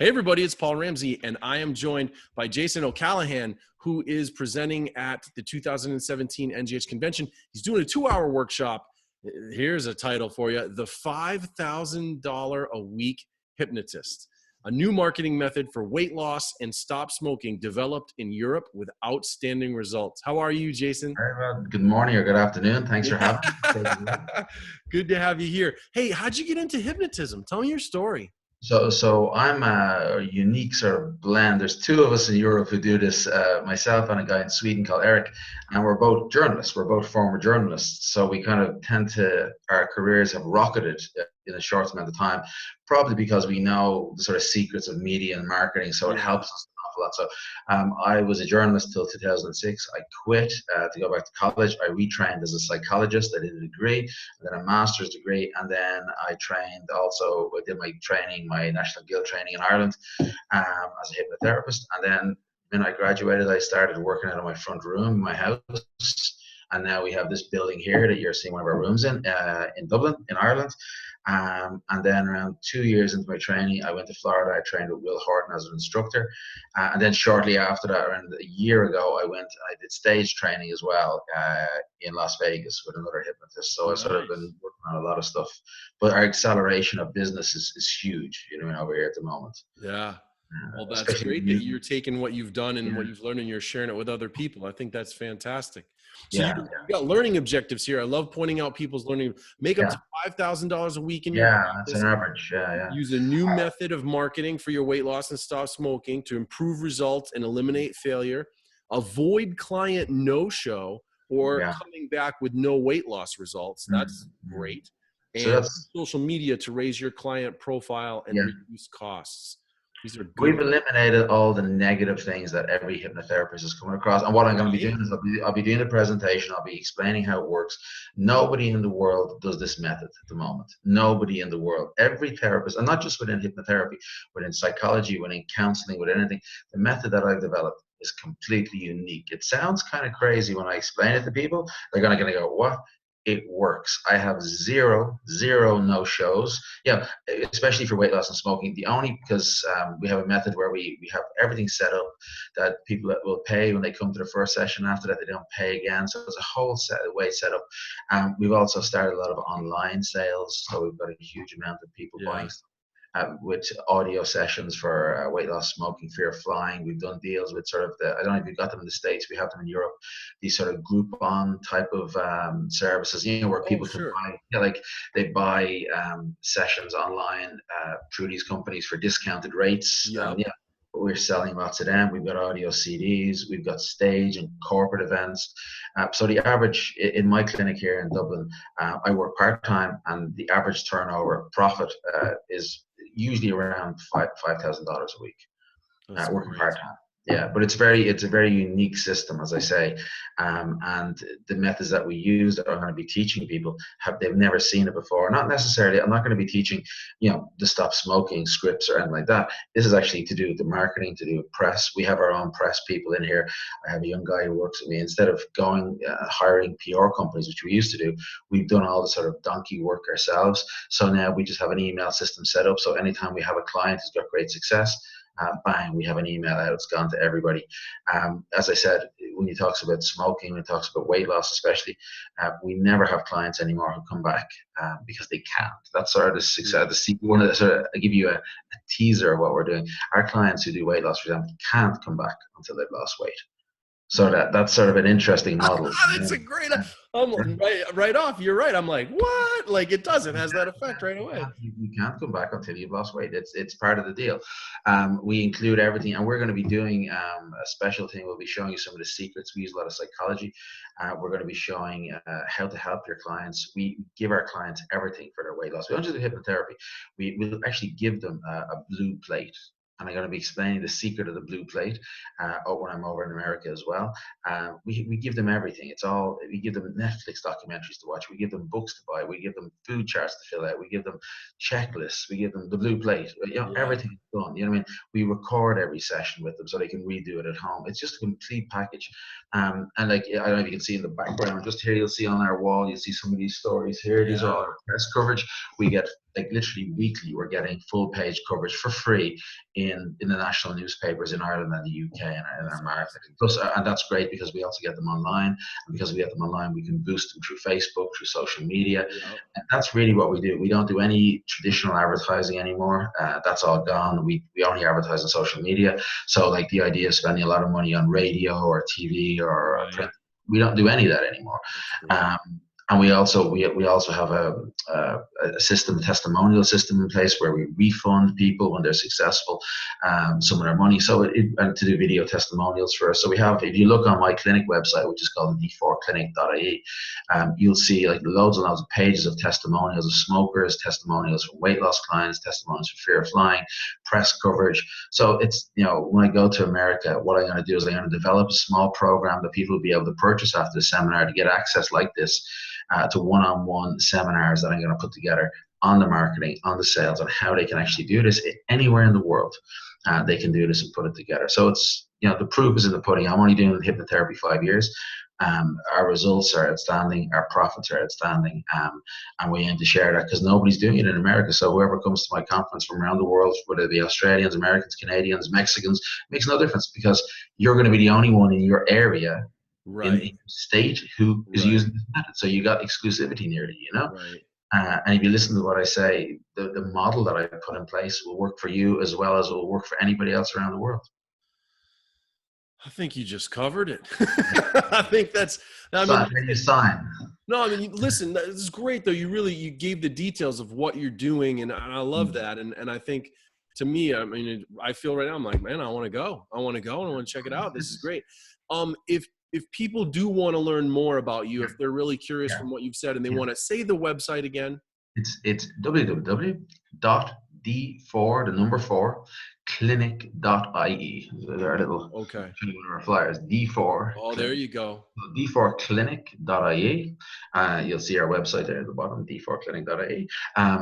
Hey everybody, it's Paul Ramsey, and I am joined by Jason O'Callahan, who is presenting at the 2017 NGH convention. He's doing a 2-hour workshop. Here's a title for you: The $5,000 a Week Hypnotist, a new marketing method for weight loss and stop smoking, developed in Europe with outstanding results. How are you, Jason? Very well. Good morning or good afternoon. Thanks for having me. Good to have you here. Hey, how'd you get into hypnotism? Tell me your story. So I'm a unique sort of blend. There's two of us in Europe who do this, myself and a guy in Sweden called Eric, and we're both journalists. We're both former journalists. So we kind of our careers have rocketed in a short amount of time, probably because we know the sort of secrets of media and marketing. So it helps us an awful lot. So I was a journalist till 2006. I quit to go back to college. I retrained as a psychologist. I did a degree, and then a master's degree, and then I trained also. I did my training, my National Guild training in Ireland, as a hypnotherapist. And then when I graduated, I started working out of my front room in my house. And now we have this building here that you're seeing one of our rooms in Dublin, in Ireland. And then around 2 years into my training, I went to Florida. I trained with Will Horton as an instructor. And then shortly after that, around a year ago, I did stage training as well in Las Vegas with another hypnotist. So I've sort of been working on a lot of stuff. But our acceleration of business is huge, over here at the moment. Yeah. Well, that's great that you're taking what you've done and what you've learned and you're sharing it with other people. I think that's fantastic. So you've got learning objectives here. I love pointing out people's learning. Make up to $5,000 a week in your practice. That's an average. Use a new method of marketing for your weight loss and stop smoking to improve results and eliminate failure. Avoid client no-show or coming back with no weight loss results. That's great. And so social media to raise your client profile and reduce costs. We've eliminated all the negative things that every hypnotherapist is coming across. And what I'm going to be doing is I'll be doing a presentation. I'll be explaining how it works. Nobody in the world does this method at the moment. Nobody in the world. Every therapist, and not just within hypnotherapy, within psychology, within counseling, with anything, the method that I've developed is completely unique. It sounds kind of crazy when I explain it to people. They're going to go, what? It works. I have zero no-shows. Especially for weight loss and smoking. Because we have a method where we have everything set up that people that will pay when they come to the first session. After that, they don't pay again. So it's a whole way set up. We've also started a lot of online sales. So we've got a huge amount of people buying stuff. With audio sessions for weight loss, smoking, fear of flying. We've done deals with sort of I don't know if you've got them in the States, we have them in Europe, these sort of Groupon type of services, where people can buy, they buy sessions online through these companies for discounted rates. We're selling lots of them. We've got audio CDs, we've got stage and corporate events. So the average in my clinic here in Dublin, I work part-time, and the average turnover profit is usually around $5,000 a week. Working part-time. But it's a very unique system, as I say, and the methods that we use that I'm going to be teaching people they've never seen it before. Not necessarily. I'm not going to be teaching, to stop smoking scripts or anything like that. This is actually to do with the marketing, to do with press. We have our own press people in here. I have a young guy who works with me. Instead of going hiring PR companies, which we used to do, we've done all the sort of donkey work ourselves. So now we just have an email system set up. So anytime we have a client who's got great success, bang, we have an email out. It's gone to everybody. As I said, when he talks about smoking, when he talks about weight loss especially, we never have clients anymore who come back because they can't. That's sort of the success. I give you a teaser of what we're doing. Our clients who do weight loss, for example, can't come back until they've lost weight. So that's sort of an interesting model. That's a great. Right off. You're right. I'm like, what? Like it has that effect right away. You can't come back until you've lost weight. It's part of the deal. We include everything, and we're going to be doing a special thing. We'll be showing you some of the secrets. We use a lot of psychology. We're going to be showing how to help your clients. We give our clients everything for their weight loss. We don't just do hypnotherapy. We'll actually give them a blue plate. And I'm going to be explaining the secret of the blue plate when I'm over in America as well. We give them everything. We give them Netflix documentaries to watch. We give them books to buy. We give them food charts to fill out. We give them checklists. We give them the blue plate. Everything is done. You know what I mean? We record every session with them so they can redo it at home. It's just a complete package. And like, I don't know if you can see in the background, just here you'll see on our wall, you'll see some of these stories here. These are all our press coverage. We get like literally weekly, we're getting full page coverage for free in the national newspapers in Ireland and the UK and in That's our market. awesome. Plus, and that's great because we also get them online. And because we get them online, we can boost them through Facebook, through social media. Yeah. And that's really what we do. We don't do any traditional advertising anymore. That's all gone. We only advertise on social media. So like the idea of spending a lot of money on radio or TV or print, Right. we don't do any of that anymore. That's great. Um, and we also have a system, a testimonial system in place where we refund people when they're successful, some of their money. So and to do video testimonials for us. So we have, if you look on my clinic website, which is called d4clinic.ie, you'll see like loads and loads of pages of testimonials of smokers, testimonials from weight loss clients, testimonials for fear of flying, press coverage. So it's, when I go to America, what I'm going to do is I'm going to develop a small program that people will be able to purchase after the seminar to get access like this to one-on-one seminars that I'm going to put together on the marketing, on the sales, on how they can actually do this anywhere in the world. They can do this and put it together. So it's, the proof is in the pudding. I'm only doing hypnotherapy 5 years. Our results are outstanding. Our profits are outstanding. And we aim to share that because nobody's doing it in America. So whoever comes to my conference from around the world, whether it be Australians, Americans, Canadians, Mexicans, makes no difference because you're going to be the only one in your area in Right. the state who is Right. using this method. So you got exclusivity nearly. Right. And if you listen to what I say, the model that I put in place will work for you as well as it will work for anybody else around the world. I think you just covered it. I think that's, I mean, Sign, you sign. no, I mean, listen, this is great though. You gave the details of what you're doing, and I love that. And I think, to me, I mean, I feel right now, I'm like, man, I want to go. I want to go and I want to check it out. This is great. If people do want to learn more about you, if they're really curious Yeah. from what you've said, and they Yeah. want to say the website again, It's www.d4, the number 4, clinic.ie. Our little okay. one of our flyers, D4 Oh, there clinic. you go. d4clinic.ie. You'll see our website there at the bottom, d4clinic.ie.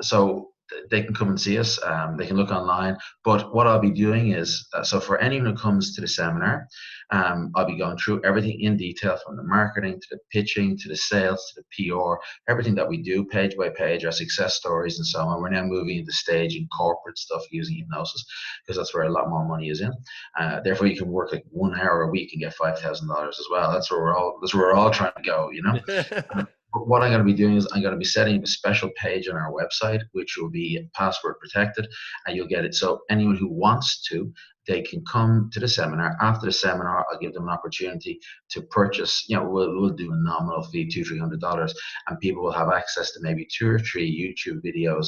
So they can come and see us. They can look online. But what I'll be doing is, so for anyone who comes to the seminar, I'll be going through everything in detail from the marketing to the pitching to the sales to the PR, everything that we do page by page, our success stories and so on. We're now moving into staging corporate stuff using hypnosis because that's where a lot more money is in. Therefore, you can work like 1 hour a week and get $5,000 as well. That's where we're all trying to go. But what I'm going to be doing is I'm going to be setting up a special page on our website, which will be password protected, and you'll get it. So anyone who wants to, they can come to the seminar. After the seminar, I'll give them an opportunity to purchase. We'll do a nominal fee, $200-300, and people will have access to maybe 2 or 3 YouTube videos,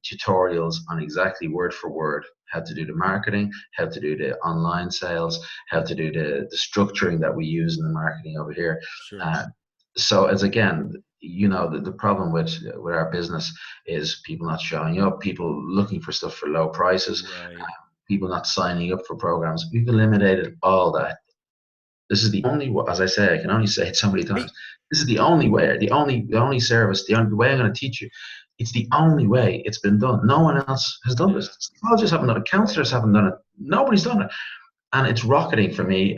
tutorials on exactly word for word how to do the marketing, how to do the online sales, how to do the structuring that we use in the marketing over here. Sure. So as again, the problem with our business is people not showing up, people looking for stuff for low prices, Right. people not signing up for programs. We've eliminated all that. This is the only, as I say, I can only say it so many times. Hey, This is the only way, the only service, the way I'm going to teach you. It's the only way it's been done. No one else has done yeah. this. Psychologists haven't done it. Counselors haven't done it. Nobody's done it. And it's rocketing for me.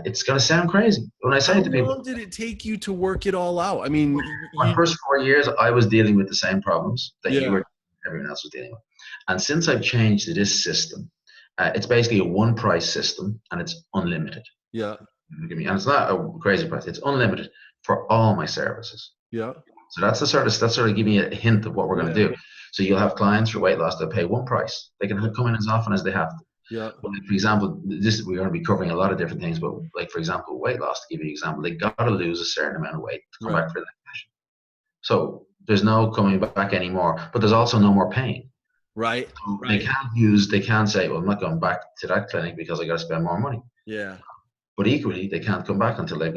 It's going to sound crazy when I say How it to people. long did it take you to work it all out? I mean, My first 4 years, I was dealing with the same problems that yeah, everyone else was dealing with. And since I've changed to this system, it's basically a one price system and it's unlimited. yeah, And it's not a crazy price. It's unlimited for all my services. yeah, So that's sort of giving you a hint of what we're going yeah, to do. So you'll have clients for weight loss that pay one price. They can yeah, come in as often as they have to. yeah. But like, for example, we're going to be covering a lot of different things. But like for example, weight loss. To give you an example, they got to lose a certain amount of weight to come Right, back for that session. So there's no coming back anymore. But there's also no more pain. right, So right. they can't say, well, I'm not going back to that clinic because I got to spend more money. Yeah, But equally, they can't come back until they've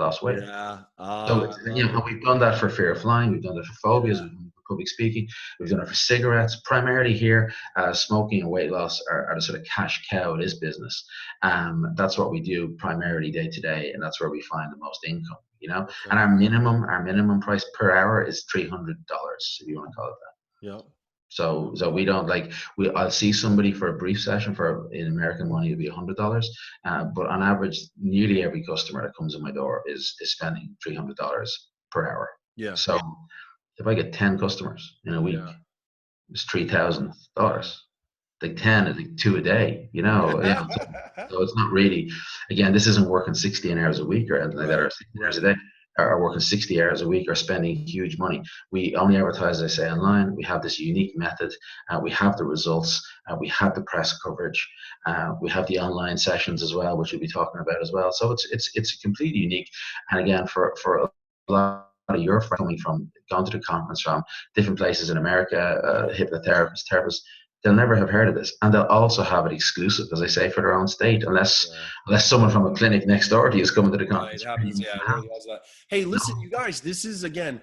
lost weight. yeah. So I love and it. we've done that for fear of flying. We've done that for phobias. Yeah, We've done it for public speaking. We've done it for cigarettes. Primarily here, smoking and weight loss are the sort of cash cow of this business. That's what we do primarily day to day, and that's where we find the most income. okay. And our minimum price per hour is $300, if you want to call it that. Yeah, So we don't I'll see somebody for a brief session for in American money it'd be $100, but on average, nearly every customer that comes in my door is spending $300 per hour. yeah, So if I get 10 customers in a week, yeah. is $3,000. Like 10 is like two a day, so it's not really, again, this isn't working 16 hours a week or anything like that, Right, or 16 hours a right. day, or working 60 hours a week or spending huge money. We only advertise, as I say, online. We have this unique method. We have the results. We have the press coverage. We have the online sessions as well, which we'll be talking about as well. So it's completely unique. And again, for a lot of your friends coming from, gone to the conference from different places in America, hypnotherapists, therapists, they'll never have heard of this, and they'll also have it exclusive, as I say, for their own state, Yeah. unless someone from a clinic next door to you is coming to the Right, conference. happens. Yeah, it already has that. Hey, listen, No, you guys. This is again.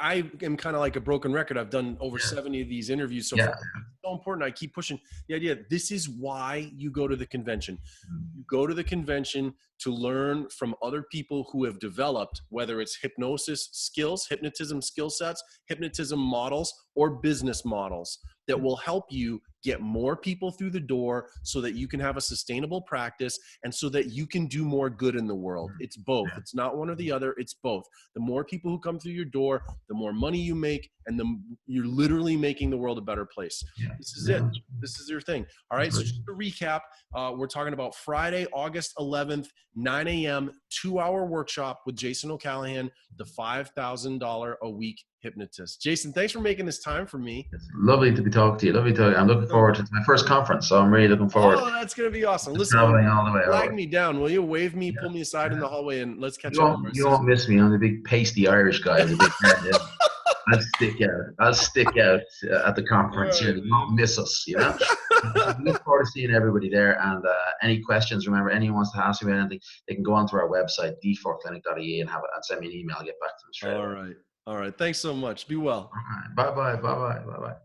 I am kind of like a broken record. I've done over yeah, 70 of these interviews so far. yeah, It's so important. I keep pushing the idea. This is why you go to the convention. You go to the convention to learn from other people who have developed, whether it's hypnosis skills, hypnotism skill sets, hypnotism models, or business models that will help you get more people through the door so that you can have a sustainable practice and so that you can do more good in the world. It's both. yeah, It's not one or the other. It's both. The more people who come through your door, the more money you make, and you're literally making the world a better place. yeah, This is it. yeah. This is your thing. All right. That's So right. just to recap, we're talking about Friday, August 11th, 9 a.m., 2-hour workshop with Jason O'Callahan, the $5,000 a week hypnotist. Jason, thanks for making this time for me. It's lovely to be talking to you. Lovely to. I'm looking forward to my first conference, so I'm really looking forward Oh, that's going to be awesome. to Listen, traveling all the way flag over. me down, will you? Wave me, Yeah, pull me aside in yeah. the hallway, and let's catch You up. won't, you won't miss me. I'm the big pasty Irish guy with a big head. Yeah. I'll stick out. I'll stick out at the All conference. right, You won't miss us. I look forward to seeing everybody there. And any questions, remember, anyone wants to ask me about anything, they can go onto our website, d4clinic.ie, and send me an email. I'll get back to them straight All away. right. All right. Thanks so much. Be well. All right. Bye bye. Bye bye. Bye bye.